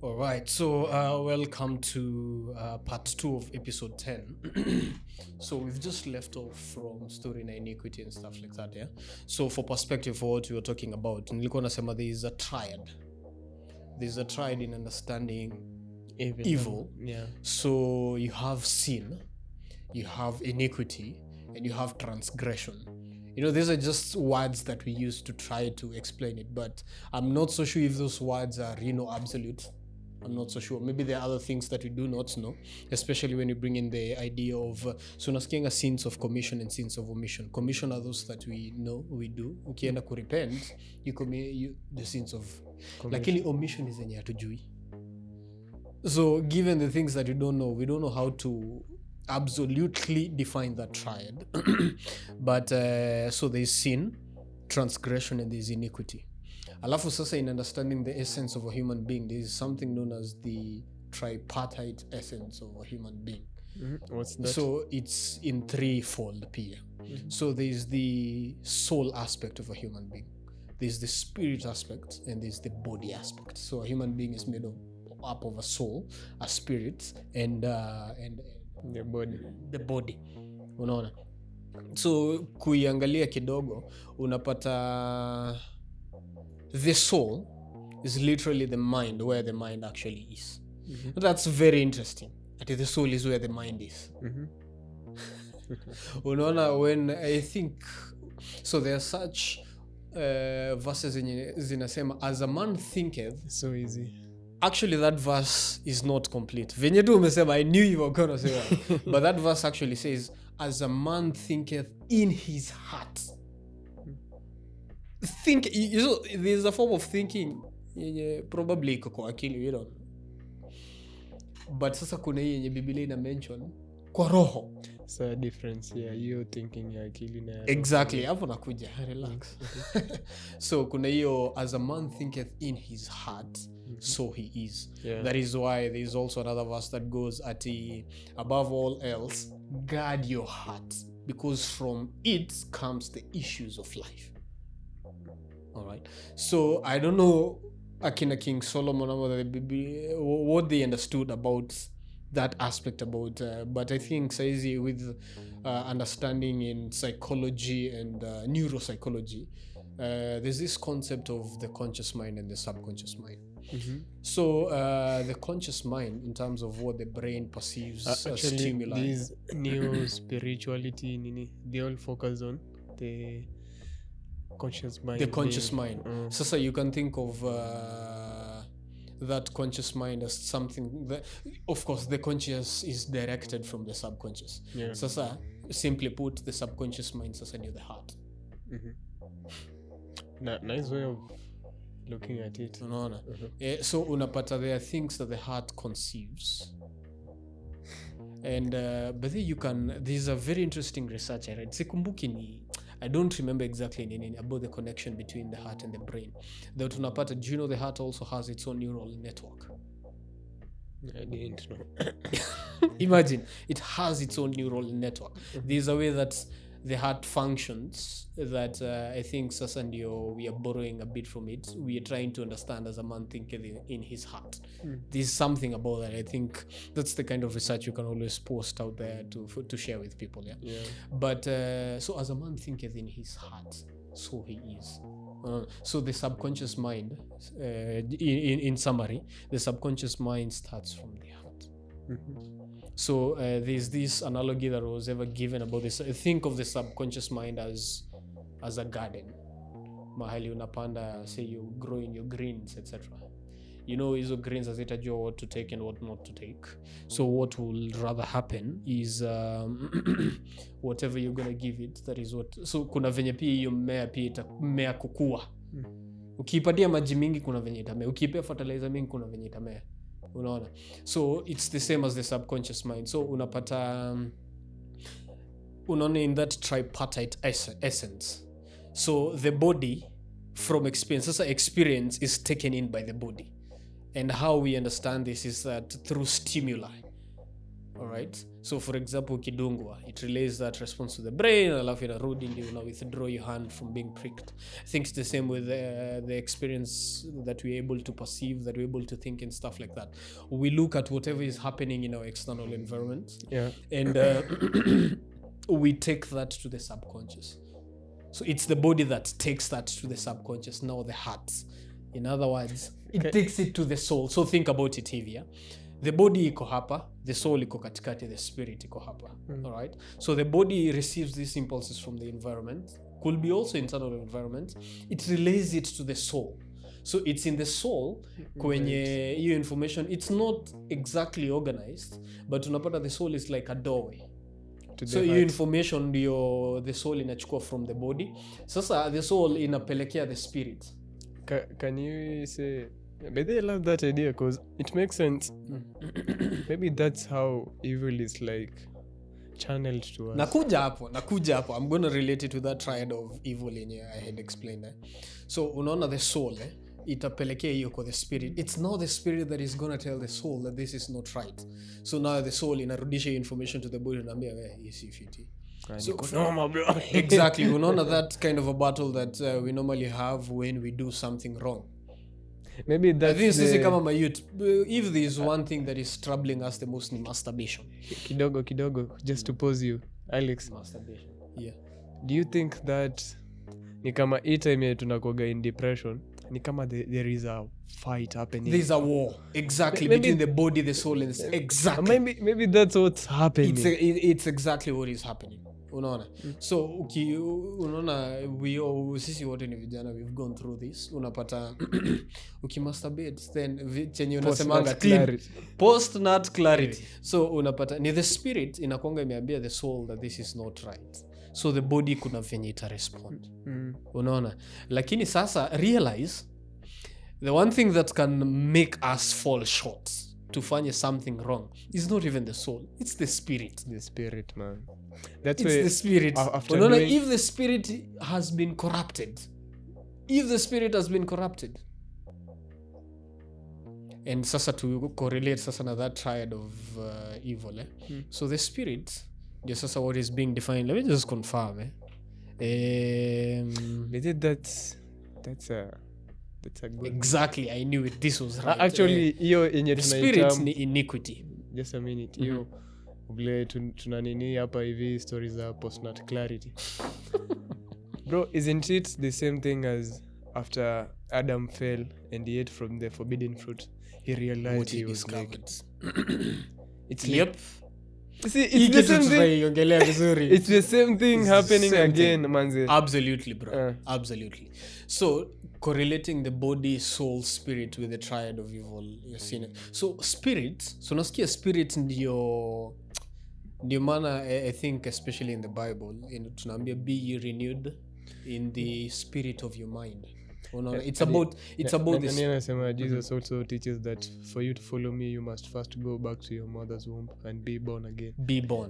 All right, so welcome to part 2 of episode 10. So we've just left off from story and iniquity and stuff like that, yeah? So for perspective for what we were talking about, nilikuwa nasema there is a triad. There's a triad in understanding evil. Yeah. So you have sin, you have iniquity, and you have transgression. You know, these are just words that we use to try to explain it, but I'm not so sure if those words are, absolute. I'm not so sure. Maybe there are other things that we do not know, especially when you bring in the idea of so nasikianga sins of commission and sins of omission. Commission are those that we know, we do. Ukienda kurepent, you commit the sins of lakini omission is zenye hatujui. So given the things that we don't know how to absolutely define that triad. But so there's sin, transgression, and there's iniquity. Alafu sasa, in understanding the essence of a human being, there is something known as the tripartite essence of a human being. What's that? So it's in threefold pia. So there's the soul aspect of a human being, there's the spirit aspect, and there's the body aspect. So a human being is made up of a soul, a spirit, and the body. Unaona? So kuiangalia kidogo unapata the soul is literally the mind, where the mind actually is. That's very interesting. That the soul is where the mind is. Unaona, when I think so, there are such verses zinasema as a man thinketh. So easy. Actually, that verse is not complete. Venye tu umesema, I knew you were going to say that. But that verse actually says, as a man thinketh in his heart. Think, there's a form of thinking probably iko kwa akili, but sasa kuna hii yenye Biblia ina mention kwa roho. So a difference here, you thinking ya akili na exactly, hapo nakuja, relax. So kuna hiyo as a man thinketh in his heart, so he is. That is why there is also another verse that goes at above all else, guard your heart, because from it comes the issues of life. All right. So I don't know akina King Solomon what they understood about that aspect about, but I think saizi with understanding in psychology and neuropsychology, there's this concept of the conscious mind and the subconscious mind. So the conscious mind, in terms of what the brain perceives as stimuli. These new spirituality, they all focus on the conscious mind. The conscious mind. So you can think of that conscious mind as something that, of course, the conscious is directed from the subconscious. So simply put, the subconscious mind is near the heart. Nice way of looking at it. So unapata, there are things that the heart conceives, and but then you can, there's a very interesting research I read, sikumbuki ni, I don't remember exactly about the connection between the heart and the brain. That unapata, do you know the heart also has its own neural network? I didn't know. Imagine, it has its own neural network. There's a way that the heart functions that I think sasa ndio we are borrowing a bit from it. We are trying to understand as a man thinking in his heart. There's something about that. I think that's the kind of research you can always post out there to share with people. But so as a man thinketh in his heart, so he is. So the subconscious mind, in summary, the subconscious mind starts from the heart. So there's this analogy that was ever given about this. Think of the subconscious mind as a garden. Mahali unapanda, say you grow in your greens, etc. You know, hizo greens hazitajua what to take and what not to take. So what will rather happen is whatever you're going to give it, that is what. So kuna venye pia hiyo mmea pia itamea kukua. Ukiipatia maji mingi kuna venye itamea. Ukiipea fertilizer mingi kuna venye itamea. Unaona? So it's the same as the subconscious mind. So unapata unaona in that tripartite essence. So the body from experience, sasa experience is taken in by the body. And how we understand this is that through stimuli. Alright, so for example ukidungwa, it relays that response to the brain, alafu inarudi ndio una withdraw your hand from being pricked. I think it's the same with the experience that we're able to perceive, that we're able to think and stuff like that. We look at whatever is happening in our external environment, and we take that to the subconscious. So it's the body that takes that to the subconscious, now the heart. In other words, it takes it to the soul. So think about it here. The body iko hapa, the soul iko katikati, the spirit iko hapa. All right. So the body receives these impulses from the environment, could be also internal environment. It relays it to the soul. So it's in the soul kwenye hiyo information. It's not exactly organized, but unapata the soul is like a doorway. So hiyo information ndio the soul inachukua from the body. Sasa the soul inapelekea the spirit. Can you say, but I love that idea because it makes sense. Maybe that's how evil is like channeled to us. Nakuja hapo. I'm going to relate it to that triad of evil I had explained. So unaona the soul itapelekea hiyo kwa the spirit. It's now the spirit that is going to tell the soul that this is not right. So now the soul inarudisha information to the body and ambia yes if it. So exactly, unaona that kind of a battle that we normally have when we do something wrong. Maybe that's this kama my youth. If there is one thing that is troubling us the most ni masturbation. Kidogo, just to pause you, Alex. Masturbation. Yeah. Do you think that ni kama time tunakoga in depression, ni kama there is a fight happening? There's a war. Exactly, between the body, the soul, and exactly. Maybe that's what's happening. It's exactly what is happening. Unaona. So unaona sisi wote ni vijana, we've gone through this. Unapata ukimasturbate then chenye unasemanga post nut clarity. So unapata ni the spirit inakonga imeambia the soul that this is not right. So the body kuna venye ita respond. Unaona. Lakini sasa realize the one thing that can make us fall short to find something wrong is not even the soul, it's the spirit. The spirit, man. That's it's the spirit. If the spirit has been corrupted, and sasa to correlate sasa na that triad of evil, so the spirit, just sasa what is being defined, let me just confirm. That's a good exactly one. I knew it, this was right. Actually hiyo yenye tunaita the spirit ni iniquity. Just a minute, hiyo vile tunanini hapa hivi stories za post-nut clarity. Bro, isn't it the same thing as after Adam fell and he ate from the forbidden fruit, he realized what he was naked? It's yep. See, it's the same thing. It's the same thing happening again, manze. Absolutely, bro. Absolutely. So correlating the body, soul, spirit with the triad of evil, you've seen it. So spirit, so nasikia spirit ndio maana I think especially in the Bible tunaambia be ye renewed in the spirit of your mind. It's about this. Jesus also teaches that for you to follow me you must first go back to your mother's womb and be born again.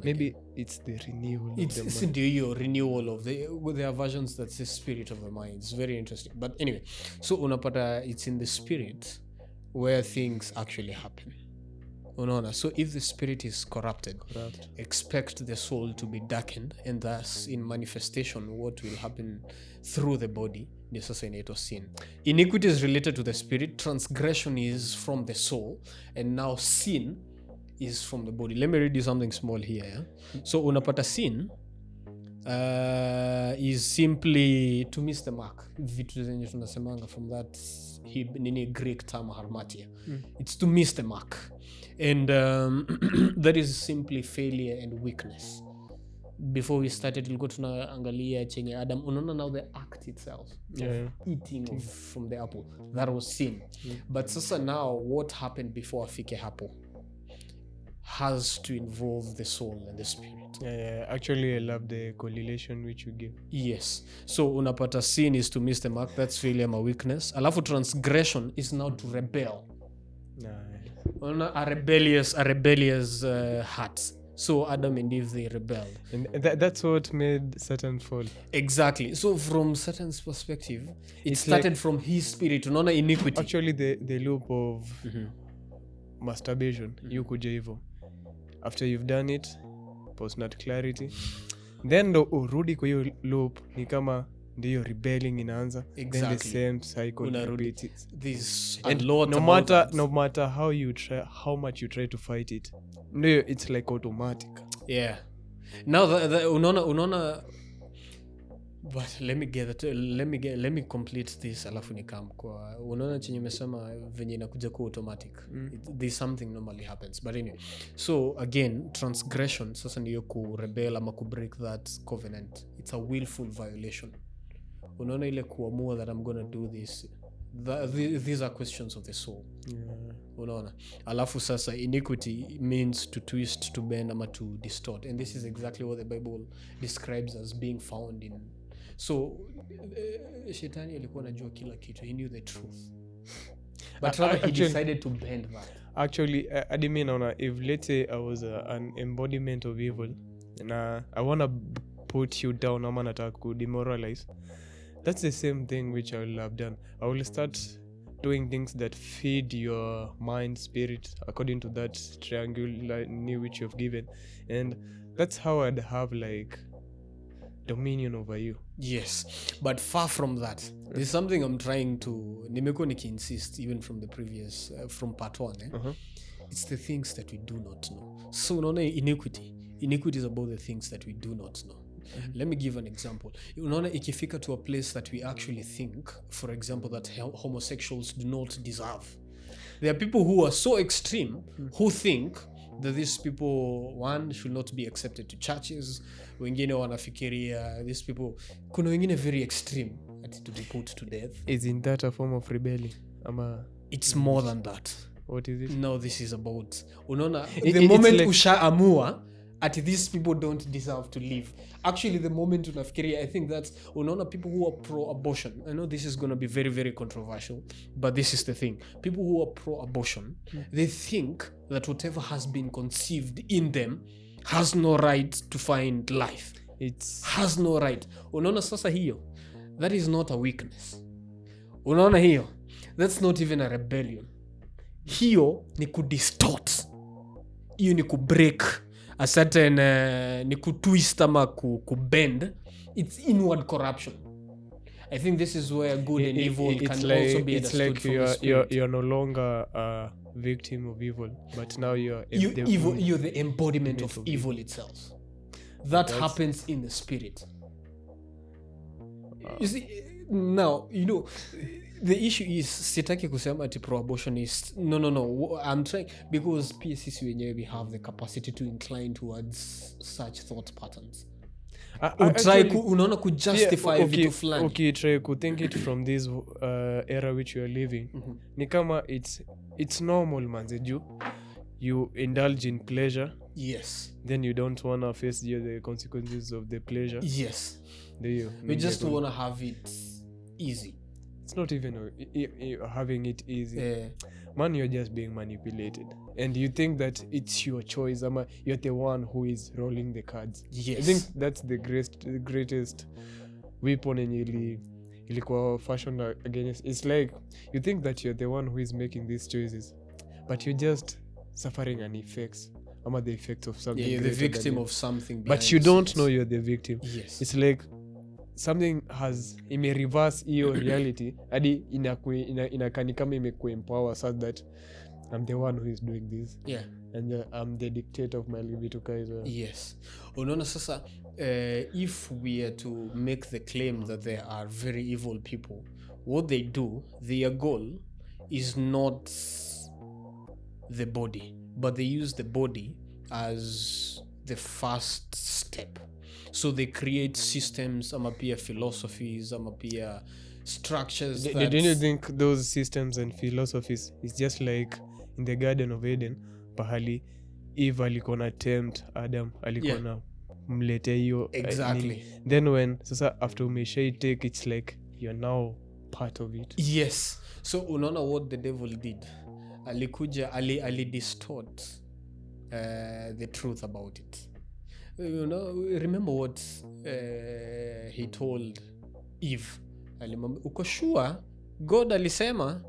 Maybe it's the renewal of the mind. It's the renewal of there are versions that say spirit of the mind. It's very interesting. But anyway, so unapata it's in the spirit where things actually happen. Unaona. So if the spirit is corrupt, expect the soul to be darkened, and thus in manifestation what will happen through the body is associated sin. Iniquity is related to the spirit, transgression is from the soul, and now sin is from the body. Let me read you something small here. Yeah? So unapata sin is simply to miss the mark. Vitu zenye tunasemanga from that Greek term harmatia. It's to miss the mark. And that is simply failure and weakness. Before we started, tulikuwa tunaangalia chenye Adam. Unaona now the act itself of eating from the apple, that was sin. But sasa now what happened before afike hapo has to involve the soul and the spirit. Actually I love the correlation which you give. Yes. So unapata sin is to miss the mark, that's failure and weakness. Alafu transgression is now to rebel. A rebellious heart. So Adam and Eve, they rebelled. And that's what made Satan fall. Exactly. So from Satan's perspective, it started like, from his spirit. Unaona iniquity. Actually the loop of masturbation, you kuja hivyo. after you've done it postnat clarity then ndo urudi kwa hiyo loop ni kama ndiyo rebelling inaanza then the Exactly. same cycle Unarudi. repeats. There's a And lot no about matter that. no matter how much you try to fight it ndio it's like automatic. Yeah. Now unaona but let me complete this alafu nikam kwa unaona chenye umesema venye inakuja kwa automatic. There's something normally happens but anyway. So again transgression sasa ndio ku rebel ama ku break that covenant. It's a willful violation. Unaona ile kuamua that I'm going to do this. These are questions of the soul. Unaona alafu sasa iniquity means to twist, to bend ama to distort, and this is exactly what the Bible describes as being found in. So shetani alikuwa anajua kila kitu, he knew the truth but rather he decided to bend that. Actually I mean if let's say I was an embodiment of evil and I want to put you down ama nataka ku demoralize, that's the same thing which I will have done. I will start doing things that feed your mind, spirit, according to that triangle which you've given, and that's how I'd have like dominion over you. Yes, but far from that, there's something I'm trying to nimekuwa insist even from the previous from part 1 It's the things that we do not know. So unaona iniquity is about the things that we do not know. Let me give an example. Unaona ikifika to a place that we actually think, for example, that homosexuals do not deserve. There are people who are so extreme who think that these people, one, should not be accepted to churches. Wengine wanafikiria these people, kuna wengine very extreme to be put to death. Isn't that a form of rebellion? It's more than that. What is it? No, this is about unaona the moment like, ushaamua at these people don't deserve to live. Actually the moment unafikiria, I think that's unaona people who are pro-abortion. I know this is going to be very very controversial, but this is the thing. People who are pro-abortion, they think that whatever has been conceived in them has no right to find life. Has no right. Unaona sasa hiyo, that is not a weakness. Unaona hiyo, that's not even a rebellion. Hiyo ni kudistort, hiyo ni kubreak a certain ni kutwist ama kubend. It's inward corruption. I think this is where good and evil can also be understood. It's like you're no longer a victim of evil, but now you're the embodiment of evil itself. That happens in the spirit. You see, now the issue is sitaki kusema ati pro-abortionist. No. I'm trying, because PSC wenyewe we have the capacity to incline towards such thought patterns. Unaona kujustify vitu fulani. Okay, try to think it from this era which you are living. Ni kama it's normal manze, you indulge in pleasure. Yes. Then you don't want to face the consequences of the pleasure. Yes. We just want to have it easy. It's not even having it easy. Man, you're just being manipulated. And you think that it's your choice. You're the one who is rolling the cards. Yes. I think that's the greatest weapon ilikuwa fashioned against. It's like you think that you're the one who is making these choices, but you're just suffering an effects. The effects of something. You're the victim of something. But you don't know you're the victim. Yes. It's like something ime reverse hiyo reality hadi inakani kama imekuempower so that I'm the one who is doing this. Yeah. And I'm the dictator of my life to Kaiser. Yes. Unaona sasa if we are to make the claim that there are very evil people, what they do, their goal is not the body, but they use the body as the first step. So they create systems, pia philosophies, pia structures. Don't you think those systems and philosophies is just like in the Garden of Eden, pahali Eve alikuwa na tempt Adam, alikuwa na mlete hiyo. Exactly. Then when sasa after umeshai take, it's like you're now part of it. Yes. So unaona what the devil did? Alikuja distort the truth about it. Remember what he told Eve. Alimwambia, uko sure God alisema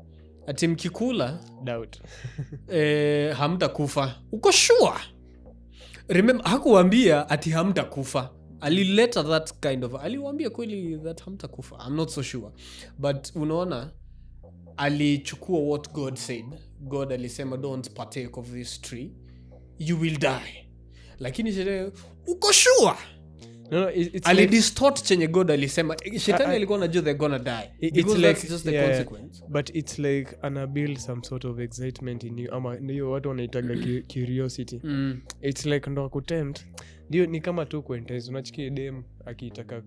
ati mkikula doubt hamtakufa? Uko sure? remember hakuambia ati hamtakufa, alileta that kind of, aliwaambia kweli that hamtakufa, I'm not so sure, but unaona alichukua what God said. God alisema don't partake of this tree, you will die, lakini shetani uko sure? No, it's alidistort chenye God alisema. Shetani alikuwa anajua they're gonna die, because that's just the consequence. But it's like anabuild some sort of excitement in you, ama ndio watu wanaitaga curiosity. It's like ndo kutempt, ndio ni kama tu kuenteza. Unachikia dem akitaka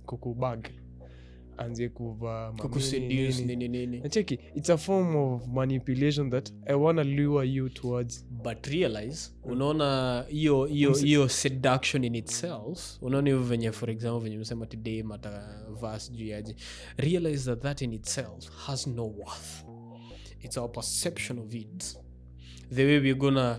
kukubag, anze kuvaa kukuseduce nini. Nacheki, it's a form of manipulation that I want to lure you towards. But realize, unaona hiyo seduction in itself, unaona hivyo venye, for example, venye msema today matavas juu yaje, realize that in itself has no worth. It's our perception of it, the way we're gonna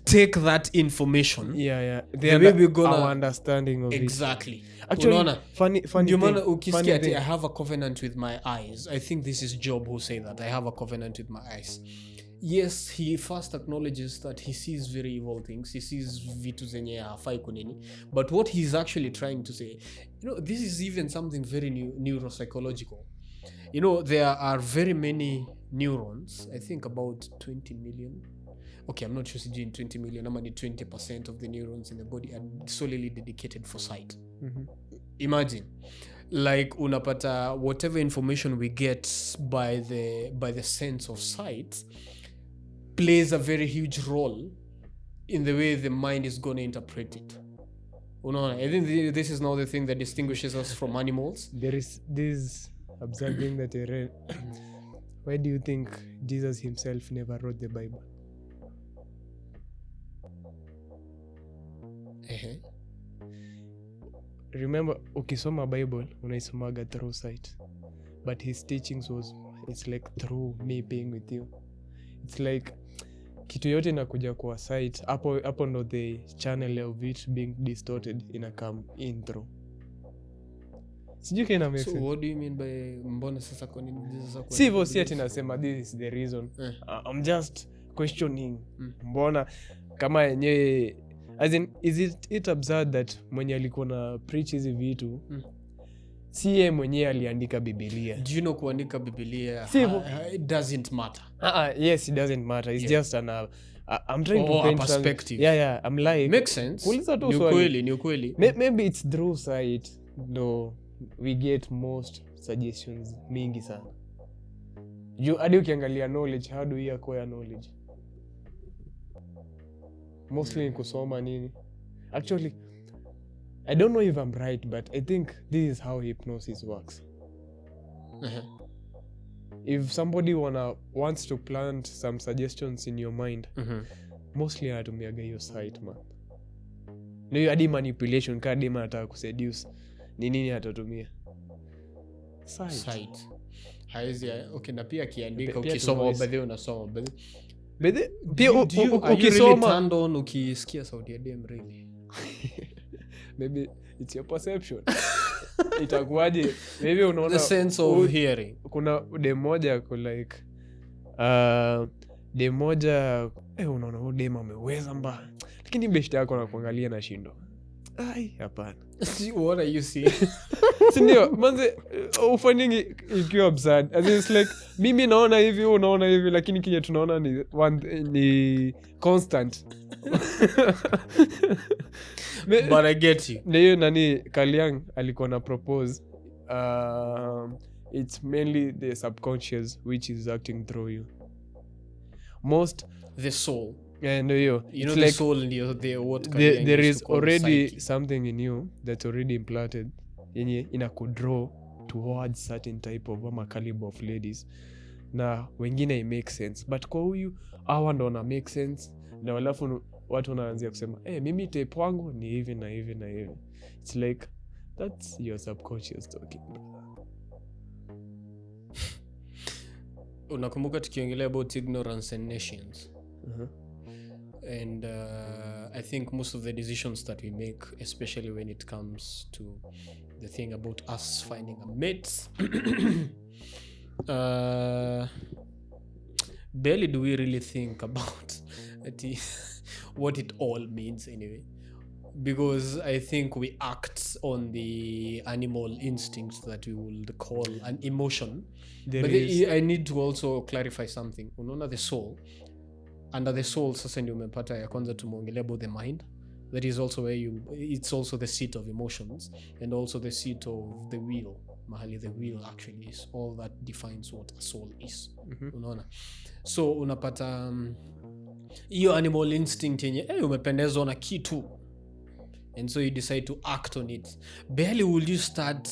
take that information. The way we're gonna our understanding of exactly it. Actually, unaona funny ukisikia ati I have a covenant with my eyes. I think this is Job who say that I have a covenant with my eyes. Yes, he first acknowledges that he sees very evil things, he sees vitu zenye hafai kunini, but what he's actually trying to say, this is even something very neuropsychological. There are very many neurons, I think about 20 million. Okay, I'm not sure sijui in 20 million, ama ni 20% of the neurons in the body are solely dedicated for sight. Imagine, like unapata whatever information we get by the sense of sight plays a very huge role in the way the mind is going to interpret it. I think this is now the thing that distinguishes us from animals. There is this absurd thing that I read. Why do you think Jesus himself never wrote the Bible? Remember, ukisoma Bible unaisomaga through sight, but his teachings it's like through me being with you. It's like kitu yote inakuja kwa sight, hapo ndo the channel of it being distorted ina come in through. Sijui kina make sense. So what do you mean by mbona sasa kwa nini Jesus si hivyo, si ati nasema this is the reason. I'm just questioning mbona kama yenyewe, as in, is it absurd that mwenye alikuwa na preach hizi vitu si yeye mwenyewe aliandika Biblia? Do you know kuandika Biblia it doesn't matter? Yes, it doesn't matter. It's just I'm trying to paint a perspective. I'm like, makes sense. Ni ukweli. Maybe it's through sight though we get most suggestions mingi sana. Hadi ukiangalia knowledge, how do we acquire knowledge? Mostly in kusoma nini. Actually, I don't know if I'm right, but I think this is how hypnosis works. If somebody wants to plant some suggestions in your mind, mostly anatumiaga hiyo sight, man. Na hiyo hadi manipulation, kama dema anataka kuseduce, ni nini atatumia? Sight. Haizi, okay, na pia kiandika ukisoma baadhi unasoma baadhi. Pia ukisoma turned on ukisikia sauti ya dem really. Maybe it's your perception. Itakuwaje? Maybe unaona the sense of hearing. Kuna dem moja like dem moja unaona dem ameweza mbaya, lakini best yako anakuangalia na shindo. Ai, hapana. What are you seeing? Sindio, manze ufanyi ikiwa absurd. As it's like mimi naona hivi, unaona hivi, lakini kile tunaona ni constant. But I get you. Ndio nani Kaliang alikuwa na propose, it's mainly the subconscious which is acting through you. Most the soul. And you know, the like soul and what there is already something in you that's already implanted yenye inakudraw towards certain type of caliber of ladies, na wengine it makes sense, but kwa huyu hawa ndo na make sense, na alafu watu wanaanza kusema mimi type wangu ni hivi na hivi na hivi. It's like that's your subconscious talking. Unakumbuka tukiongelea about ignorance and nations? And I think most of the decisions that we make, especially when it comes to the thing about us finding a mate, barely do we really think about what it all means anyway, because I think we act on the animal instincts that we would call an emotion. I need to also clarify something. Unaona the soul, under the soul sasa ndio umepata ya kwanza tumeongelea about the mind. That is also where it's also the seat of emotions and also the seat of the will. Mahali the will actually is. All that defines what a soul is. Unaona? So unapata hiyo animal instinct yenye umependezwa na kitu, and so you decide to act on it. Barely will you start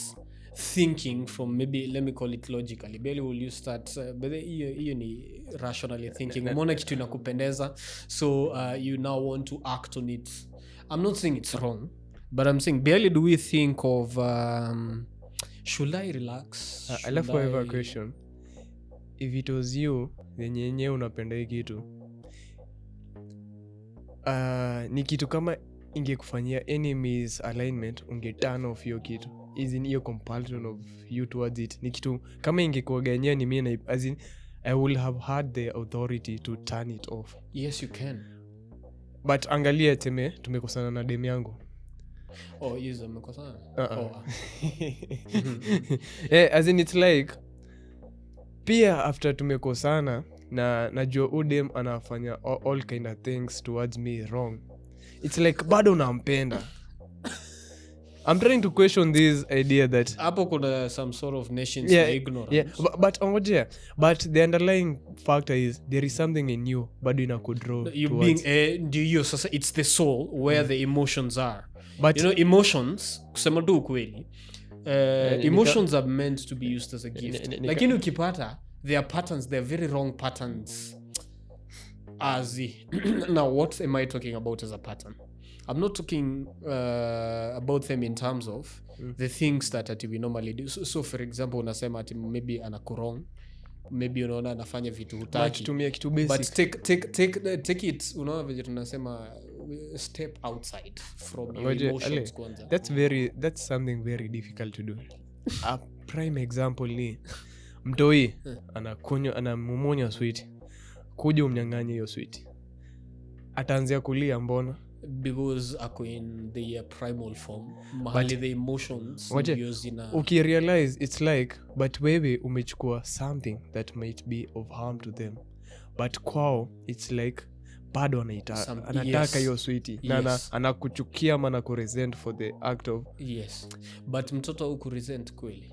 thinking from, maybe let me call it logically, barely will you start but hiyo ni rationally thinking. Umeona kitu inakupendeza, so you now want to act on it. I'm not saying it's wrong, but I'm saying barely do we think of should I relax? I love I have a question. If it was you yenye unapenda hii kitu, ni kitu kama ingekufanyia enemies alignment, unge turn off hiyo kitu, is in your compulsion of you towards it. Ni kitu kama ingekuagania ni mimi, as in I will have had the authority to turn it off. Yes, you can. But angalia tumekosana na dem yangu. Hizo mmekosana? As in it's like pia after tumekosana na najua udem anafanya all kind of things towards me wrong, it's like bado nampenda. I'm trying to question this idea that hapo kuna some sort of nations ignorance. But the underlying factor is there is something in you bado inakudraw you being sasa it's the soul where the emotions are. But emotions, kusema tu ukweli, emotions are meant to be used as a gift. Lakini ukipata there are patterns, they are very wrong patterns. Now what am I talking about as a pattern? I'm not talking about them in terms of the things that we normally do. So for example, unasema ati maybe anakurong, maybe unaona anafanya vitu hutaki, tumia kitu basic, but take it, unaona vile tunasema step outside from your emotions kwanza. That's something very difficult to do. A prime example ni mtoi anamumonya sweet, kuja umnyang'anye hiyo sweet, ataanzia kulia. Mbona? Because ako in the primal form, mahali the emotions ukirealize it's like, but wewe umechukua something that might be of harm to them, but kwao it's like bado anataka hiyo sweetie, na anakuchukia ama anakuresent for the act of. Yes, but mtoto hukuresent kweli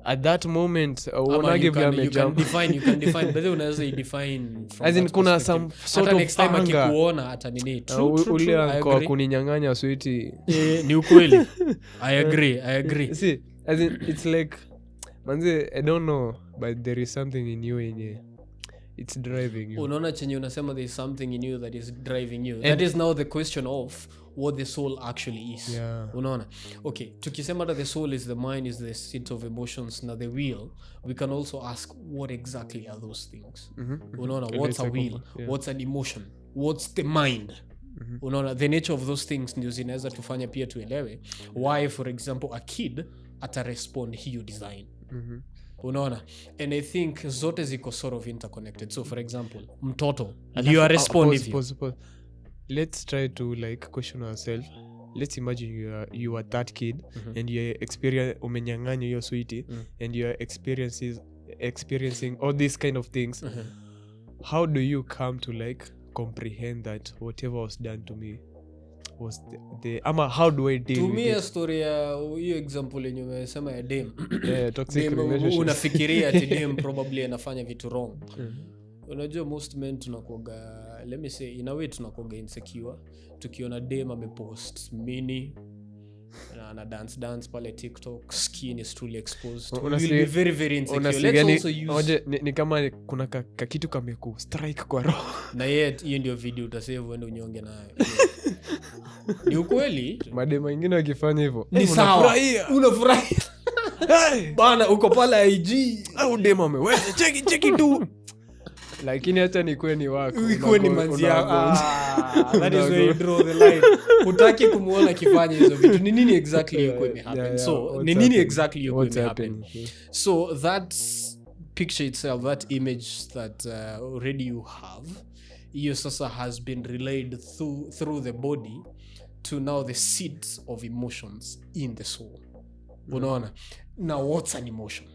at that moment. You can define but unaweza define from as in kuna some sort of next time akikuona hata nini ule anko kuninyang'anya sweetie ni ukweli. I agree. See, as in it's like manze, I don't know, but there is something in you yenye it's driving you. Unaona chenye unasema there is something in you that is driving you. That is now the question of what the soul actually is. Unaona? Okay, tukisema that the soul is the mind, is the seat of emotions, na the will, we can also ask what exactly are those things. Unaona? What's a will? What's an emotion? What's the mind? Unaona? The nature of those things ndio zinaweza tufanya pia tuelewe why, for example, a kid atarespond hiyo design. Unaona? And I think zote ziko sort of interconnected. So for example, mtoto you are responding. Let's try to like question ourselves. Let's imagine you are that kid and you experience umenyang'anya hiyo sweetie and you are experiencing all these kind of things. How do you come to like comprehend that whatever was done to me was the ama how do I deal with it? Tumia story ya hiyo example yenye umesema ya dem. Toxic relationship. Unafikiria ati dem probably anafanya vitu wrong. Unajua most men tunakuaga, let me say in a way tunakuaga insecure tukiona dem amepost mini na ana dance pale TikTok, skin is truly exposed. You will be very very insecure. Let's also use ni kama kuna kitu kameku strike kwa roho na yet hiyo ndio video utasave uende unyonge nayo. Ni ukweli madem wengine wakifanya hivyo unafurahia bana, uko pale IG au dem ameweza cheki tu lakini hata ni kweni wako ikuwe ni manzia. That is where you draw the line. Hutaki kumuona akifanya hizo vitu. Ni nini exactly yuko imehappen? So ni nini exactly yuko imehappen? So that picture itself, that image that already you have, hiyo sasa has been relayed through the body to now the seats of emotions in the soul. Unaona? Now what's an emotion?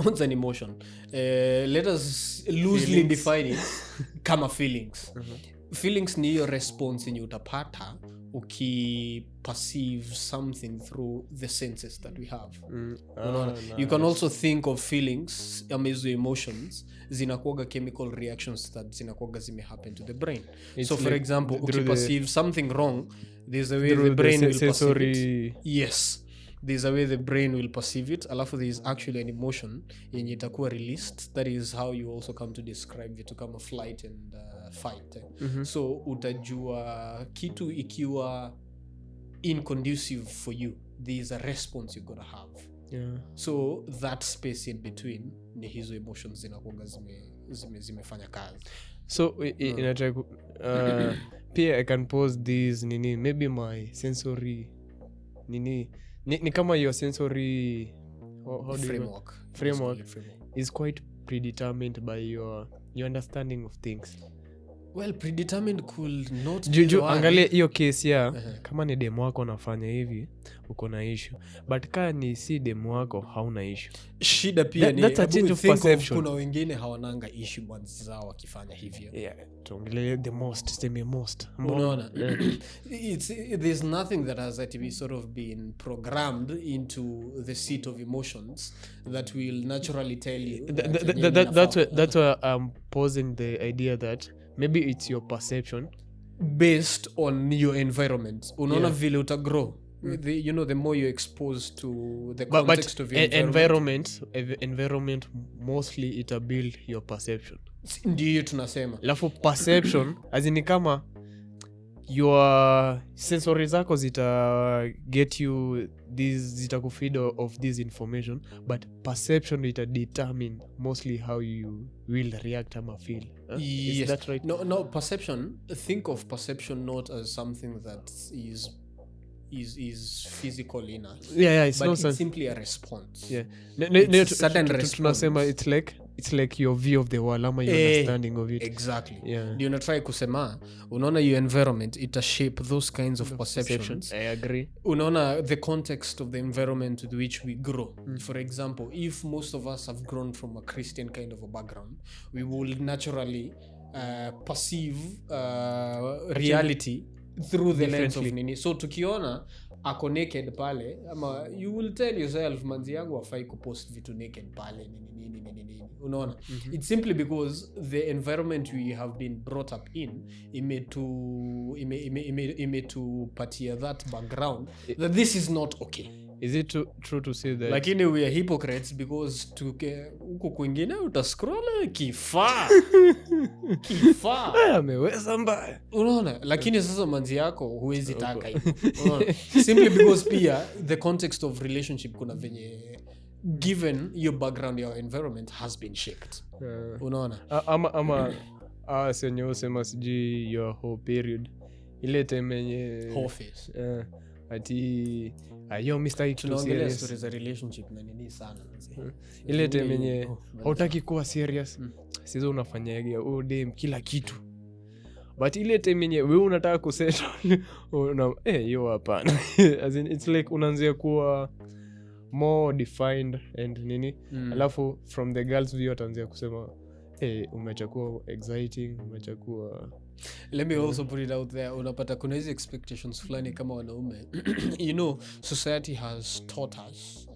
What's an emotion? Let us loosely define it kama feelings. Feelings ni hiyo response yenye utapata ukiperceive something through the senses that we have. Nice. You can also think of feelings, hizo emotions zinakuaga chemical reactions that zinakuaga happen to the brain. It's so for example, ukiperceive something wrong, there's a way the brain will perceive it. Yes. There's a way the brain will perceive it. Alafu there is actually an emotion yenye itakuwa released. That is how you also come to describe it to come a flight and fight. So utajua kitu ikiwa inconducive for you, there is a response you're gonna have. So that space in between ni hizo emotions zinakuwa zimefanya kazi. So pia I can pose these maybe my sensory ni kama your sensory framework is quite predetermined by your understanding of things. Well, predetermined could not Juju angalia hiyo case ya kama ni demo wako unafanya hivi uko na issue, but kama ni si demo wako hauna issue. Shida pia ni that's a change of perception. Kuna wengine hawananga issue once zao wakifanya hivyo. Tuongelee the most. Unaona? There's nothing that has to be sort of been programmed into the seat of emotions that will naturally tell you. That's why I'm posing the idea that maybe it's your perception based on your environment. Unaona vile utagrow. The more you're exposed to the context of your environment mostly ita build your perception. Ndiyo tunasema. Alafu perception azini kama your sensory zako zita get you this, zita kufeed of this information, but perception ita determine mostly how you will react ama feel. Yes. Is that right? No, perception, think of perception not as something that is physical in us. It's but no it's sense. Simply a response. It's sudden response. Tunasema it's like your view of the world ama your understanding of it. Exactly. Ndio natry kusema unaona your environment ita shape those kinds of perceptions. I agree. Unaona the context of the environment with which we grow. For example, if most of us have grown from a Christian kind of a background, we will naturally perceive reality through the lens of nini. So tukiona ako naked pale ama you will tell yourself manzi yangu hafai kupost vitu naked pale nini. Unaona? It's simply because the environment we have been brought up in imetupatia that background that this is not okay. Is it true to say that lakini we are hypocrites because huko kwingine utascroll kifaa ameweza mbaya, unaona, lakini sasa manzi yako huwezi taka hiyo, unaona, simply because pia the context of relationship kuna venye given your background, your environment has been shaped. Unaona, ama senyo sema siji your whole period ile time yenye whole face ati ayo mistake to serious stories za relationship na nini sana ile time yenye hautaki kuwa serious sasa unafanyaga dem kila kitu, but ile time yenye wewe unataka kusettle hiyo hapana. As in it's like unaanza kuwa more defined and nini alafu from the girls view ataanza kusema umechakua exciting, umechakua. Let me also put it out there, unapata kuna hizi expectations fulani kama wanaume. You know, society has taught us,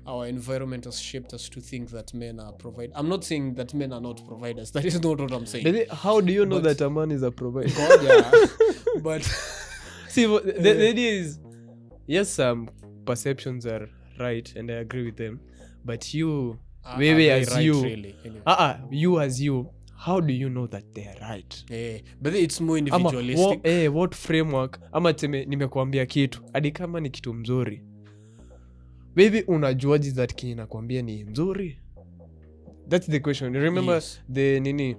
our environment has shaped us to think that men are providers. I'm not saying that men are not providers. That is not what I'm saying. How do you know that a man is a provider? God, yeah. But see, the idea is, yes, some perceptions are right and I agree with them, but you maybe as right, you really, anyway. You as you, how do you know that they are right? But it's more individualistic. What framework ama nimekuambia kitu hadi kama ni kitu mzuri, maybe unajuaje that kile nakwambia ni mzuri? That's the question. Remember, yes. The nini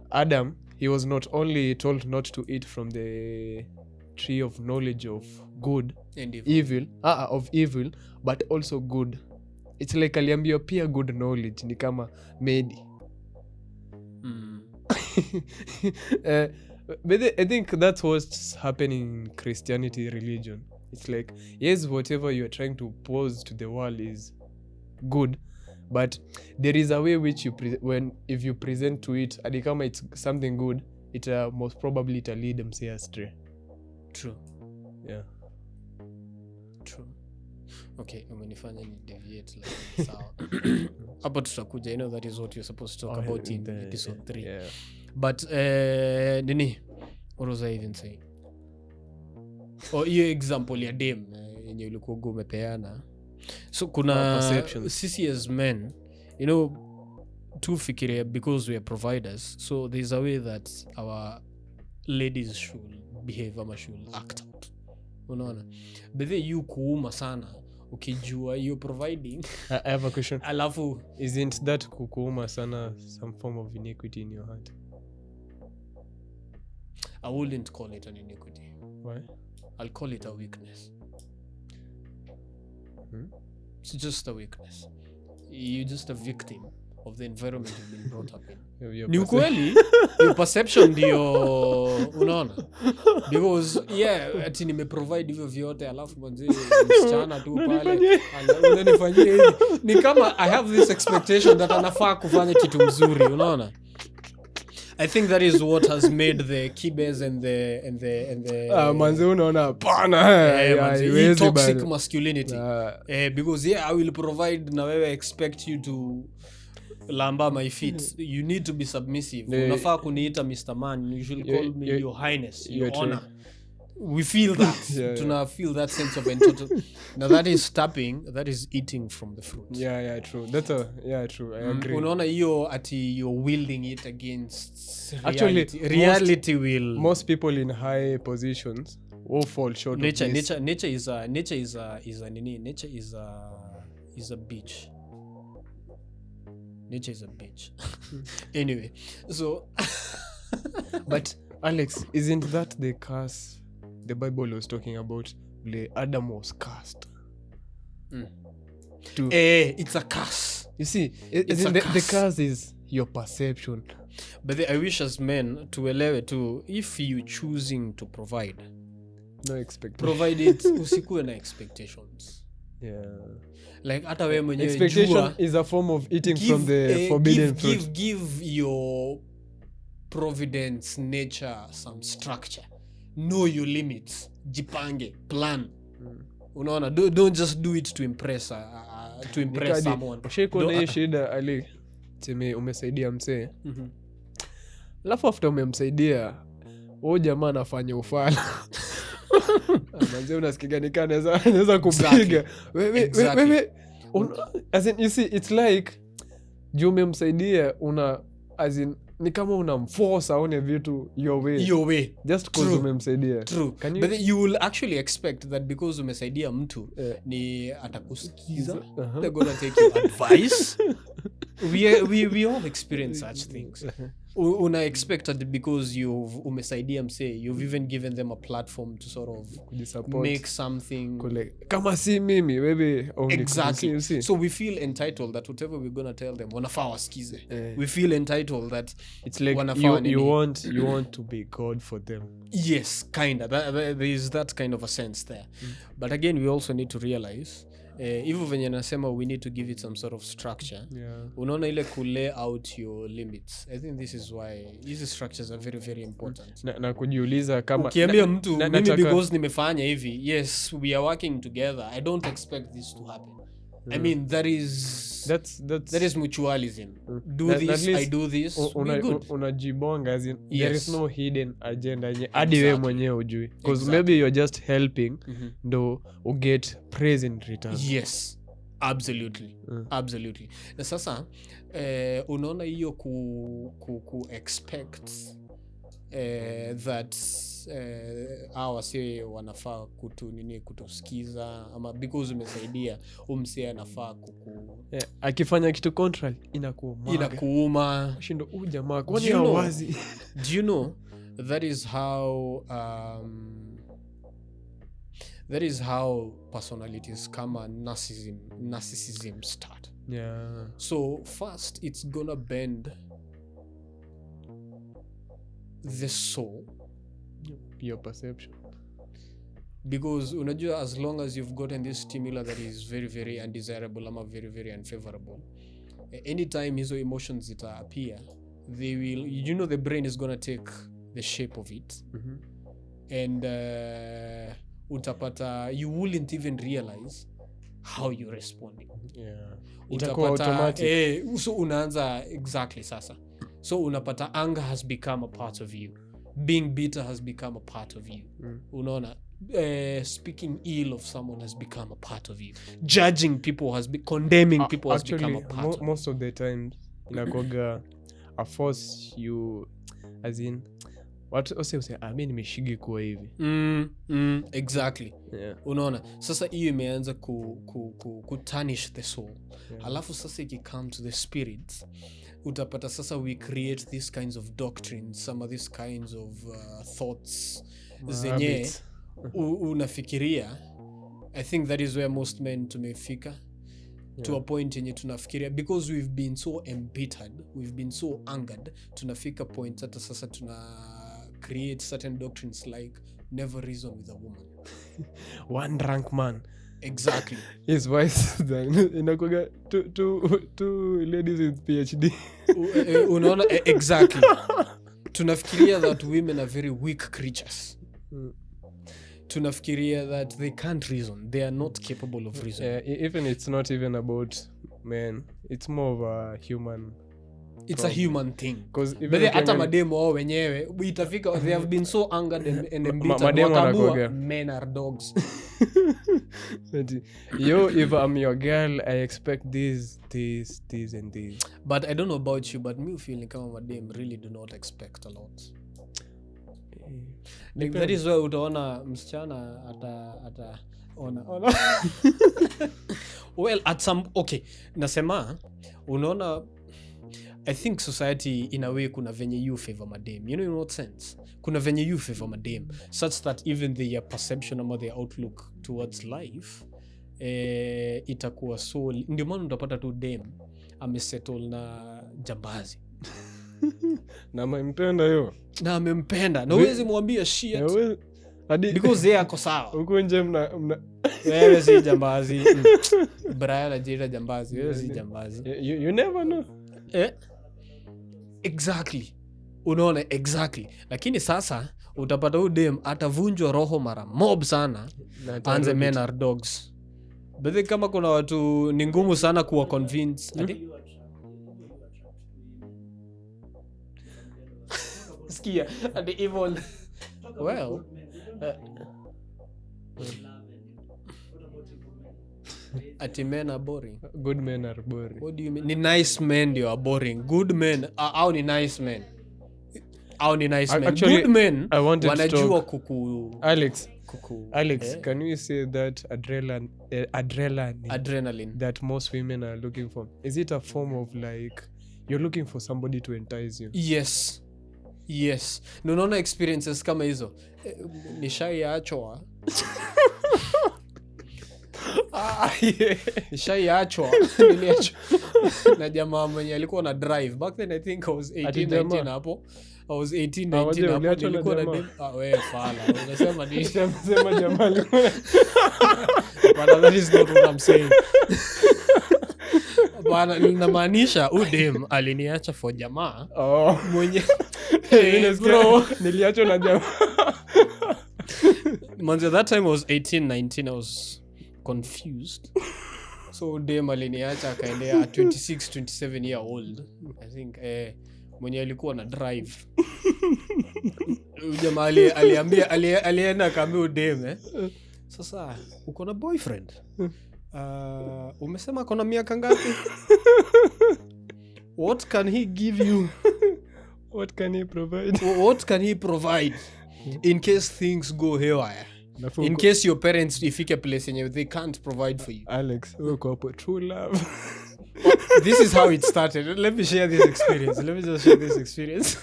Adam, he was not only told not to eat from the tree of knowledge of good and evil, of evil, but also good. It's like aliambiwa pia good knowledge ni kama medi. But I think that's what's happening in Christianity religion. It's like, yes, whatever you're trying to pose to the world is good, but there is a way which you if you present to it and kama it's something good, it most probably it'll lead them say astray. True. Yeah. True. Okay, umenifanya ni deviate like sawa. Hapo tutakuja, that is what you're supposed to talk about in episode 3. Yeah. But nini, what was I even saying? Hiyo example ya dem yenye ulikuwa umepeana. So kuna sisi as men, tufikiria because we are providers, so there's a way that our ladies should behave ama should act out. Unaona? But you kuuma sana ukijua you're providing. I have a question. Alafu, isn't that kukuuma sana some form of iniquity in your heart? I wouldn't call it an iniquity. Why? I'll call it a weakness. It's just a weakness. You're just a victim of the environment you've been brought up in. Ni ukweli, your perception ndio unaona. Because ati nimeprovide hivyo vyote alafu manzi msichana tu pale unanifanyia hivi. Ni kama I have this expectation that anafaa kufanya kitu mzuri, unaona. I think that is what has made the kibes and the manzi unaona pana toxic masculinity. Because I will provide na wewe expect you to lamba my feet. You need to be submissive. Unafaa kuniita Mr. Man, you should call me your highness, your honor. We feel that. Tuna feel that sense of entitlement. Now that is tapping, that is eating from the fruit. Yeah, true. That's true. I agree. Unaona hiyo ati you're wielding it against reality. Actually, reality will most people in high positions will fall short nature, of this. Nature is a bitch. Nature is a bitch. Anyway, so but Alex, isn't that the curse the Bible was talking about? Adam was cursed. It's a curse. You see, the curse is your perception. But I wish as men to elewe too, if you choosing to provide, no expectation. Provide it, usikuwe na expectations. Yeah. Like hata wewe mwenyewe expectation is a form of eating from the forbidden fruit. Give your providence nature some structure. Know your limits. Jipange, plan. Unaona, don't just do it to impress someone. Ushiko na shida ali teme umesaidia msee. Alafu after umemsaidia wewe jamaa anafanya ufala. Manze unasikiga naweza kupiga. Wewe as in you see it's like you umemsaidia as in ni kama unamforce aone vitu your way just because umemsaidia. True. But you will actually expect that because umesaidia mtu ni atakusikiza, they're gonna take your advice. we all experience such things. Una expected because umesaidia mse, you've even given them a platform to sort of make something kama si mimi wewe exactly. You see. So we feel entitled that whatever we're gonna tell them wanafaa wasikize. We feel entitled that it's like you want to be God for them. Yes, kind of. There is that kind of a sense there. But again, we also need to realize hivyo venye nasema we need to give it some sort of structure. Unaona ile lay out your limits. I think this is why these structures are very very important. Na kujiuliza kama ukiambia mtu mimi because nimefanya hivi, yes we are working together, I don't expect this to happen. I mean that is mutualism. Do this, I do this. Unajibonga as in there is no hidden agenda hadi wewe mwenyewe ujui because maybe you're just helping ndo you get praise in return. Yes, absolutely. Absolutely. Na sasa unaona hiyo ku expect that hawa si wanafaa kutusikiza ama because umesaidia umse anafaa akifanya kitu contrary inakuuma shindo jamaa kwani hawazi. Do you know that is how personalities kama narcissism start. Yeah. So first it's gonna bend the soul, your perception. because unajua as long as you've gotten this stimuli that is very very undesirable ama very very unfavorable, anytime hizo emotions zita appear, they will, the brain is going to take the shape of it. And utapata you wouldn't even realize how you're responding. Itakuwa automatic. So unaanza exactly sasa, so unapata anger has become a part of you, being bitter has become a part of you. Unaona, speaking ill of someone has become a part of you, judging people condemning people has become a part of most of the time inakoga a force you, as in watu ose nimeshigi kuwa hivi. Exactly. Unaona, sasa hiyo imeanza ku tarnish the soul. Alafu sasa ikikam to the spirits, utapata sasa we create these kinds of doctrines, some of these kinds of thoughts zenye unafikiria. I think that is where most men tumefika. To a point yenye tunafikiria, because we've been so embittered, we've been so angered, tunafika point hata sasa tuna create certain doctrines like never reason with a woman. One drunk man. Exactly. His voice inakuga two ladies with PhD. Unaona, exactly. Tunafikiria that women are very weak creatures. Tunafikiria that they can't reason, they are not capable of reasoning. Even it's not even about men, it's more of a human. It's a human thing. Because hata mademo wao wenyewe itafika, they have been so angered and embittered, wakabua men are dogs. If I'm your girl, I expect this and this. But I don't know about you, but me feeling kama madem really do not expect a lot. Like, that is why utaona msichana ata ona well at some nasema unaona, I think society in a way kuna venye you favor madem, in what sense, kuna venye you favor madem such that even their perception or their outlook towards life itakuwa so, ndio maana utapata tu dem amesettle na jambazi na amempenda hiyo, na amempenda na huwezi mwambia shit because yeye ako sawa huko nje wewe si jambazi. Brian ajira jambazi, wewe si jambazi. You never know. Exactly. Unaona, exactly. Lakini sasa utapata huyu dem atavunjwa roho mara mob sana, anze men are dogs. But kama kuna watu ni ngumu sana kuwa convince. Skia and even well ati men are boring. Good men are boring. What do you mean? Ni nice men ndio are boring. Good men au ni nice men. Au ni nice men. Actually, good men wanajua kuku Alex, yeah. Can you say that adrenaline that most women are looking for, is it a form of like you're looking for somebody to entice you? Yes. Unaona experiences kama hizo. Nishaiachwa. Nishaiachwa. Niliachwa na jamaa mwenye alikuwa na drive. Back then I think I was 18, 19 hapo. I was 18, 19 hapo. Nilikuwa na dem. Wewe fala. Unasema nini? Sema jamaa alikuwa. But that is not what I'm saying. Bana, ninamaanisha udem aliniacha for jamaa. Mwenye bro, niliachwa na jamaa. Manze, that time I was 18, 19, I was confused. So dem aliniacha akaendea 26, 27 year old. I think mwenye alikuwa na drive. Jamaa alienda akaambia udem sasa uko na boyfriend? Umesema kona miaka ngapi? What can he give you? What can he provide? In case things go haywire? In case your parents ifike place yenye they can't provide for you. Alex, uko hapo true love. This is how it started. Let me share this experience. Let me just share this experience.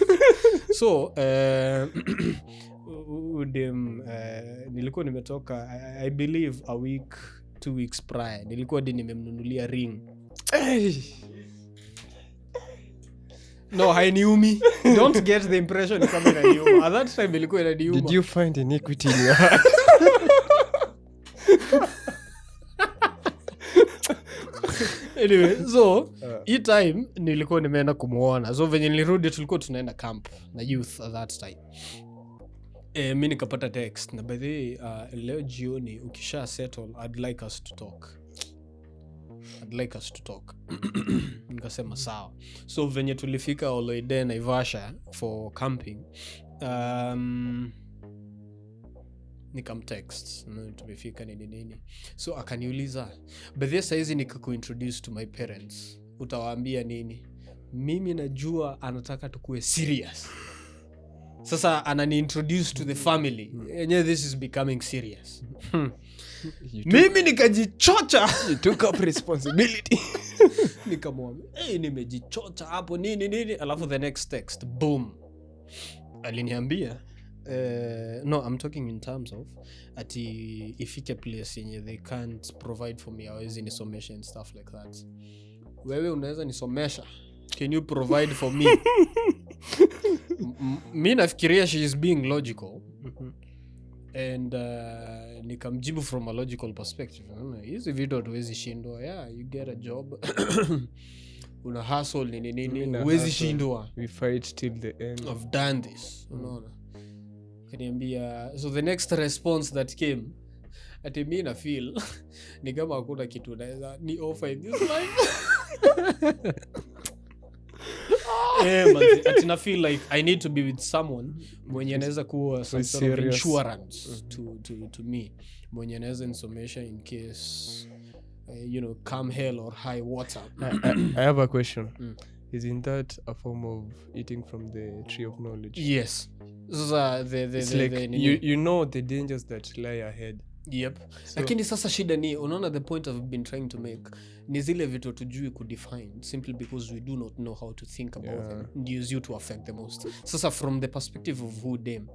So, nilikuwa nimetoka I believe a week 2 weeks prior, nilikuwa nimemnunulia ring. No, hainiumi. Don't get the impression kama inaniuma. At that time ilikuwa inaniuma. Did you find iniquity in your heart? Anyway, so hii time nilikuwa nimeenda kumuona. So venye nilirudi tulikuwa tunaenda camp na youth at that time. Mimi nikapata text na by the way, leo jioni ukisha settle I'd like us to talk. Nikasema sawa. So venye tulifika Oloide Naivasha for camping, nikamtext tumefika nini. So akaniuliza, by the saizi nikakuintroduce to my parents, utawaambia nini? Mimi najua anataka tukue serious. Sasa anani-introduce to the family. This is becoming serious. Mimi nikajichocha. You took up responsibility. Nikamwambia, nimejichocha hapo nini. Alafu the next text, boom. Aliniambia, no, I'm talking in terms of ati ifike place yenye they can't provide for me, hawezi nisomesha and stuff like that. Wewe unaweza nisomesha? Can you provide for me? Mi nafikiria she is being logical. And nikamjibu from a logical perspective. Hizi vitu hatuwezi shindwa. Yeah, you get a job. Una hustle nini. Huwezi shindwa. We fight till the end. I've done this. Unaona. Kaniambia, so the next response that came, ati mi na feel ni kama hakuna kitu naweza ni offer in this life. Ati na feel like I need to be with someone mwenye anaweza kuwa some sort of insurance to me, mwenye anaweza nisomesha in case come hell or high water. I have a question. Isn't that a form of eating from the tree of knowledge? Yes. It's like you know the dangers that lie ahead. Yep. So, lakini sasa shida ni unaona, the point I've been trying to make ni zile vitu tujui kudefine simply because we do not know how to think about them and use you to affect the most. Sasa from the perspective of who them,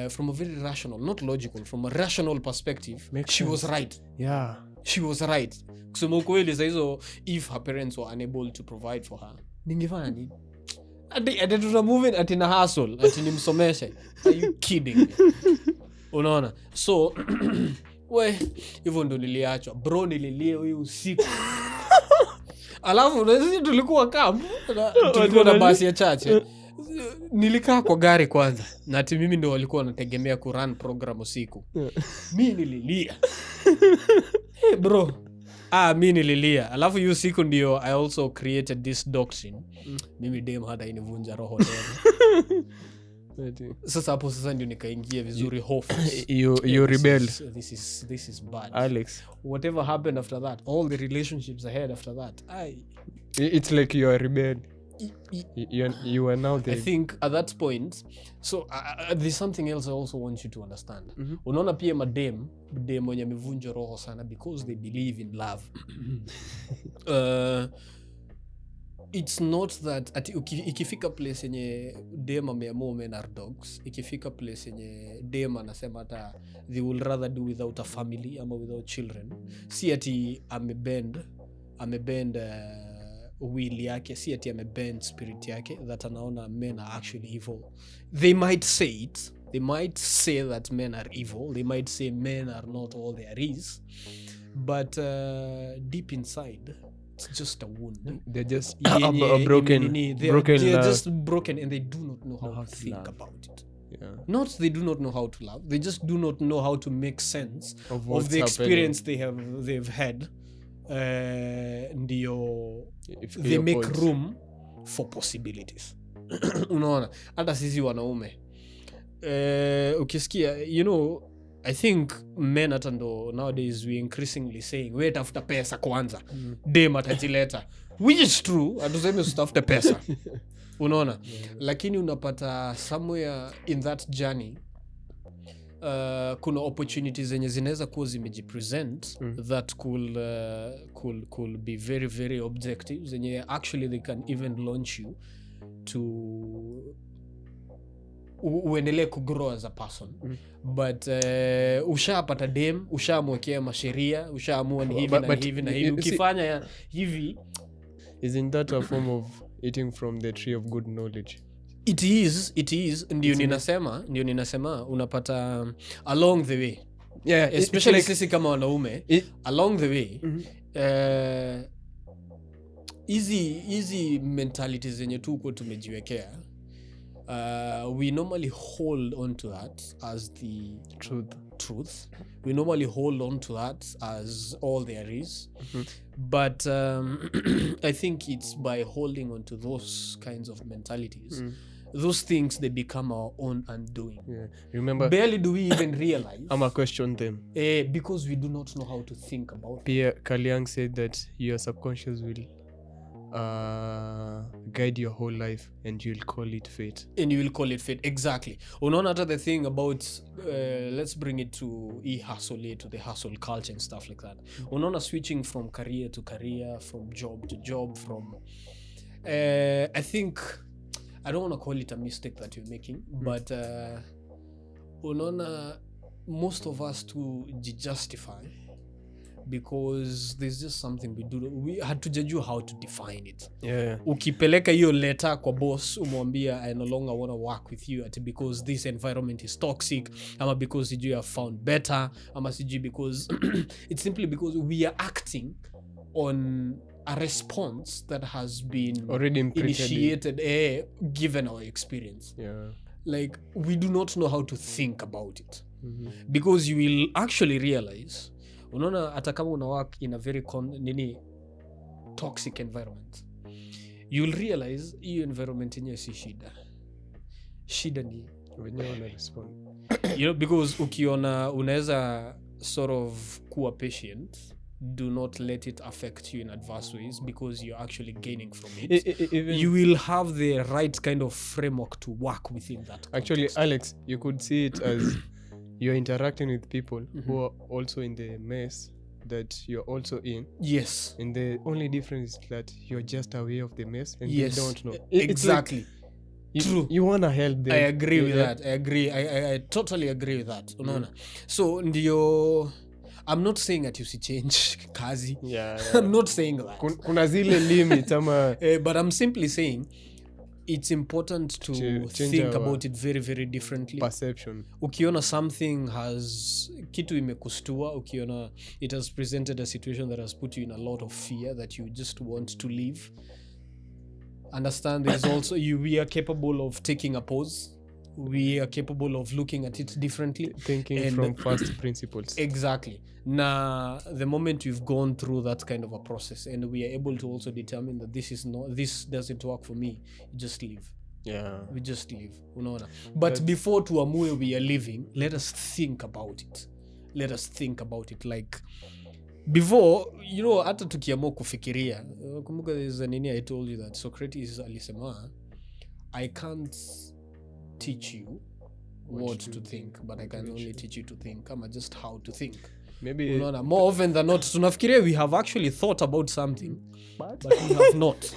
from a very rational, not logical, from a rational perspective, she was right. Yeah. She was right. Kusema ukweli za hizo, if her parents were unable to provide for her, ningefanya nini? Ati tutamove ati na hustle, ati nimsomeshe. Are you kidding me? Unaona? So hivyo ndo niliachwa. Bro, nililia huyu usiku. Alafu sisi tulikuwa camp, tulikuwa na basi ya chache. Nilikaa kwa gari kwanza. Na ati mimi ndo walikuwa wanategemea ku run program usiku. Mimi nililia. Hey bro. Mimi nililia. Alafu hiyo siku ndio I also created this doctrine. Mimi dem hata inivunja roho tena. Sasa hapo sasa ndio nikaingia vizuri hofu. You rebelled. This is bad. Alex, whatever happened after that, all the relationships I had after that, it's like you are rebelled. You are now there. I think at that point, so there's something else I also want you to understand. Unaona pia madem mwenye amevunja roho sana because they believe in love. It's not that ikifika place yenye dem ameamua men are dogs, ikifika place yenye dem anasema hata they will rather do without a family ama without children, si ati amebend will yake, si ati amebend spirit yake that anaona men are actually evil. They might say it, they might say that men are evil, they might say men are not all there is, but deep inside it's just a wound. They're just broken. They're just broken and they do not know how to think about it. Yeah. Not they do not know how to love, they just do not know how to make sense of the experience they've had. Ndio they make room for possibilities. Unaona, hata sisi wanaume ukisikia, I think men hata ndo nowadays we increasingly saying we tafuta pesa kwanza, dem atajileta, which is true. Hatusemi usitafute pesa. Unaona, lakini unapata somewhere in that journey kuna opportunities zenye zinaweza kuwa zimejipresent that could be very very objective, zenye actually they can even launch you to uendelee kugrow as a person. But ushapata dem, ushamwekea masheria, ushaamua ni hivi na hivi na hivi, ukifanya hivi, isn't that a form of eating from the tree of good knowledge. It is ndio ninasema unapata along the way, especially sisi kama wanaume along the way easy mentalities zenye tuko tumejiwekea, we normally hold on to that as the truth. We normally hold on to that as all there is. But I think it's by holding on to those kinds of mentalities, those things, they become our own undoing. Remember, barely do we even realize I'ma question them because we do not know how to think about Pierre Kaliang said that your subconscious will guide your whole life and you'll call it fate. Exactly. Unaona hata the thing about let's bring it to e-hustle, to the hustle culture and stuff like that. Unaona switching from career to career, from job to job, from I think I don't want to call it a mistake that you're making, but unaona most of us to justify because there's just something we had to judge how to define it. Ukipeleka hiyo letter kwa boss umwambia I no longer want to work with you because this environment is toxic, ama because you have found better, ama because it's simply because we are acting on a response that has been already initiated given our experience. Like we do not know how to think about it. Because you will actually realize unaona hata kama una work in a very toxic environment, you will realize hiyo environment yenyewe si shida ni wenyewe wana respond. Because ukiona unaweza sort of kuwa patient, do not let it affect you in adverse ways because you're actually gaining from it. You will have the right kind of framework to work within that context. Actually, Alex, you could see it as you're interacting with people who are also in the mess that you're also in. Yes. And the only difference is that you're just aware of the mess and yes. you don't know. Exactly. True. You want to help them. I agree with that. I agree. I totally agree with that. Unaona. So ndio I'm not saying that you see change kazi. I'm not saying that. Kuna zile limit ama but I'm simply saying it's important to think about it very very differently. Perception. Ukiona something has kitu imekustua, ukiona it has presented a situation that has put you in a lot of fear that you just want to leave, understand there's also we are capable of taking a pause. We are capable of looking at it differently, thinking from first principles. Exactly. Now the moment we've gone through that kind of a process and we are able to also determine that this doesn't work for me, you just leave. We just leave, unaona. But before tuamue we are leaving, let us think about it like before, hata tukiamua kufikiria. Kumbuka there's a nini I told you that Socrates alisema I can't teach you what to think, but I can only teach you to think, ama just how to think. Maybe more often than not tunafikiria we have actually thought about something but we have not.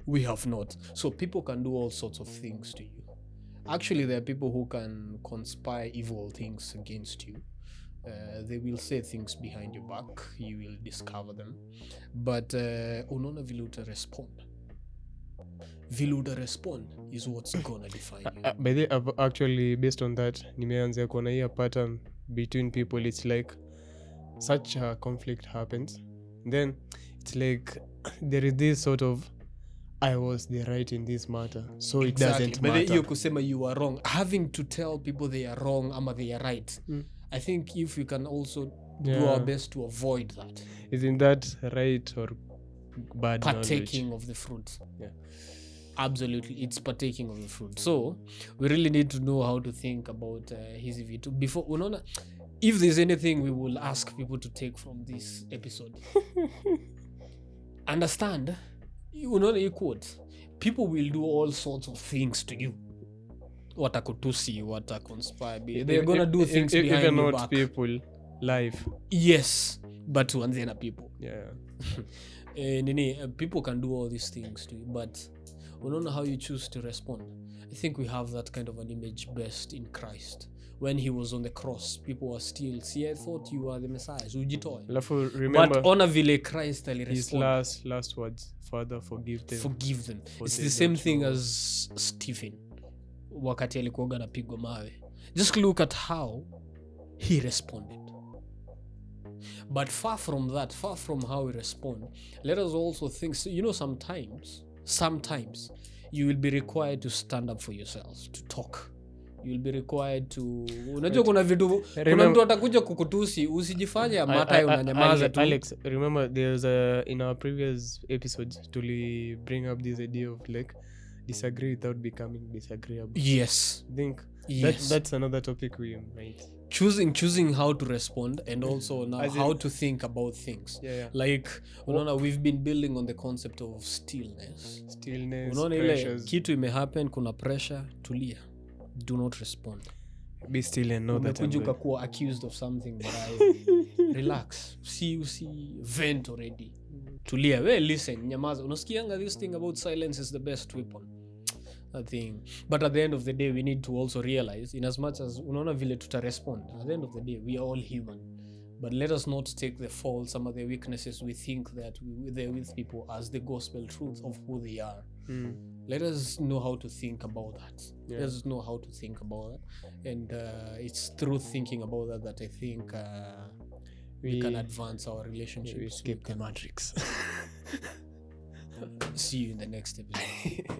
We have not. So people can do all sorts of things to you. Actually there are people who can conspire evil things against you. They will say things behind your back, you will discover them, but unaona vile utarespond is what's gonna define you. By the way, actually based on that nimeanza kuona hii pattern between people. It's like such a conflict happens, then it's like there is this sort of I was the right in this matter, so it doesn't matter. But you kusema you are wrong, having to tell people they are wrong ama they are right. I think if we can also do our best to avoid that. Isn't that right or bad partaking knowledge? Of the fruit. Absolutely, it's partaking of the fruit. So we really need to know how to think about hizi vitu before unaona. If there's anything we will ask people to take from this episode, understand, unaona hii quote, people will do all sorts of things to you. Watakutusi, wataconspire, they're gonna do things behind even your not back. people life. Yes, but tuanze na people. Nini, people can do all these things to you, but unaona how you choose to respond. I think we have that kind of an image best in Christ. When he was on the cross, people were still, see, I thought you were the Messiah, ujitoe. Alafu remember But ona vile Christ his alirespond, last words, Father, forgive them. forgive them. For It's they the same don't thing know. as Stephen wakati alikuwaga anapigwa mawe. Just look at how he responded. But far from that, far from how we respond, let us also think, so, you know, sometimes you will be required to stand up for yourself, to talk. You will be required to, unajua kuna vitu, kuna mtu atakuja kukutusi, usijifanye mata unanyamaza tu. Alex, remember there's in our previous episodes tuli bring up this idea of like disagree without becoming disagreeable. Yes. I think Yes. that's another topic we might choosing how to respond, and also now how to think about things. Yeah. Like unaona, we've been building on the concept of stillness, unaona ile pressures. kitu imehappen, kuna pressure, tulia, do not respond. Be still and know that Umekuja ukakuwa accused of something, but relax, usi vent already, tulia, we listen, nyamaza. Unasikianga this thing about silence is the best weapon, I think. But at the end of the day, we need to also realize, in as much as unaona vile tuta respond, at the end of the day we are all human. But let us not take the fault, some of the weaknesses we think that they're with people, as the gospel truth of who they are. Let us know how to think about that. Yeah. Let us know how to think about that. And it's through thinking about that I think we can advance our relationships. We escape the matrix. See you in the next episode.